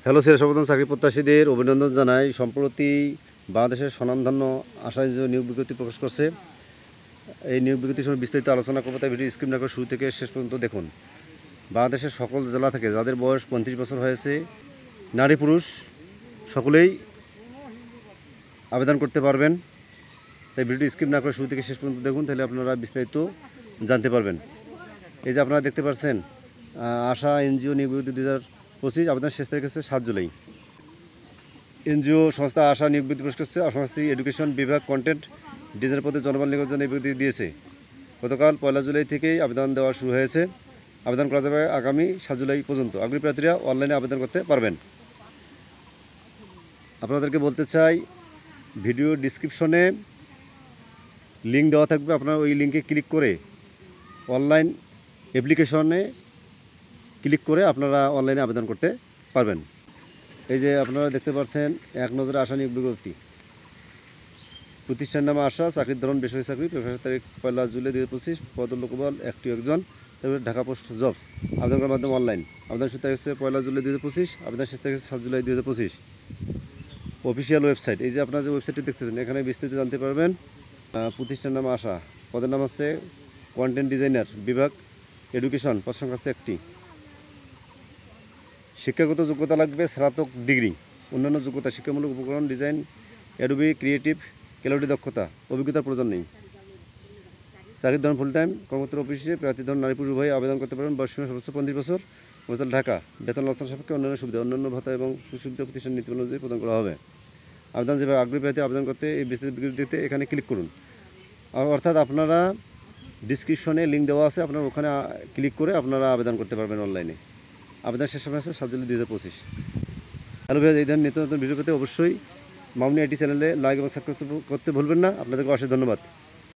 Hello sir, সর্বপ্রথম চাকরি প্রত্যাশীদের অভিনন্দন জানাই। সম্প্রতি বাংলাদেশের স্বনামধন্য আশা এনজিও নিয়োগ বিজ্ঞপ্তি প্রকাশ করছে। এই নিয়োগ বিজ্ঞপ্তির সময় বিস্তারিত আলোচনা করবো, তাই ভিডিও স্ক্রিন না করে শুরু থেকে শেষ পর্যন্ত দেখুন। বাংলাদেশের সকল জেলা থেকে যাদের বয়স 35 বছর হয়েছে, নারী পুরুষ সকলেই আবেদন করতে পারবেন। তাই ভিডিও স্ক্রিন না করে শুরু থেকে শেষ পর্যন্ত দেখুন, তাহলে আপনারা বিস্তারিত জানতে পারবেন। এই যে আপনারা দেখতে পাচ্ছেন, আশা এনজিও নিয়োগ বিজ্ঞপ্তি 2025, আবেদন শেষ তারিখ হচ্ছে 7 জুলাই। এনজিও সংস্থা আশা নিয়োগ বিজ্ঞপ্তি প্রকাশ করছে। সংস্থা এডুকেশন বিভাগ কন্টেন্ট ডিজাইনের পদে জনবল নিয়োগের জন্য এই বিজ্ঞপ্তি দিয়েছে। গতকাল 1 জুলাই থেকেই আবেদন দেওয়া শুরু হয়েছে। আবেদন করা যাবে আগামী 7 জুলাই পর্যন্ত। আগ্রহী প্রার্থীরা অনলাইনে আবেদন করতে পারবেন। আপনাদেরকে বলতে চাই, ভিডিও ডিসক্রিপশনে লিঙ্ক দেওয়া থাকবে, আপনারা ওই লিঙ্কে ক্লিক করে অনলাইন অ্যাপ্লিকেশনে ক্লিক করে আপনারা অনলাইনে আবেদন করতে পারবেন। এই যে আপনারা দেখতে পাচ্ছেন, এক নজরে আশা নিয়োগ বিজ্ঞপ্তি। প্রতিষ্ঠান নামে আশা, চাকরির ধরন বেসরকারি চাকরি, প্রকাশের তারিখ 1 জুলাই 2025, পদ লোকবল একজন, তারপরে ঢাকা পোস্ট জবস। আবেদন করার মাধ্যমে অনলাইন। আবেদন শুরু তারিখ হচ্ছে 1 জুলাই 2025, আবেদন শেষ তারিখ হচ্ছে 7 জুলাই 2025। অফিসিয়াল ওয়েবসাইট, এই যে আপনারা যে ওয়েবসাইটটি দেখতেছেন, এখানে বিস্তারিত জানতে পারবেন। প্রতিষ্ঠান নাম আশা, পদের নাম হচ্ছে কন্টেন্ট ডিজাইনার, বিভাগ এডুকেশন, পদ সংখ্যা হচ্ছে 1টি। শিক্ষাগত যোগ্যতা লাগবে স্নাতক ডিগ্রি। অন্যান্য যোগ্যতা শিক্ষামূলক উপকরণ, ডিজাইন, অ্যাডোবি ক্রিয়েটিভ, ক্যালোরি দক্ষতা, অভিজ্ঞতার প্রয়োজন নেই। চাকরির ধরন ফুল টাইম, কর্মরত অফিসে, প্রার্থীর ধরন নারী পুরুষ উভয় আবেদন করতে পারবেন। বয়সসীমা সর্বোচ্চ 35 বছর, অবস্থান ঢাকা। বেতন আলোচনা সাপেক্ষে অন্যান্য সুবিধা, অন্যান্য ভাতা এবং সুবিধা প্রতিষ্ঠান নীতি অনুযায়ী প্রদান করা হবে। আবেদন যেভাবে আগ্রহী প্রার্থী আবেদন করতে এই বিস্তারিত বিজ্ঞপ্তিতে এখানে ক্লিক করুন। অর্থাৎ আপনারা ডিসক্রিপশনে লিঙ্ক দেওয়া আছে, আপনারা ওখানে ক্লিক করে আপনারা আবেদন করতে পারবেন অনলাইনে। আবেদন শেষ সময় আছে 7 জুলাই 2025। হ্যালো ভাই, এই ধরনের নিত্য নতুন ভিডিও পেতে অবশ্যই মামনি আইটি চ্যানেলে লাইক এবং সাবস্ক্রাইব করতে ভুলবেন না। আপনাদেরকে অশেষ ধন্যবাদ।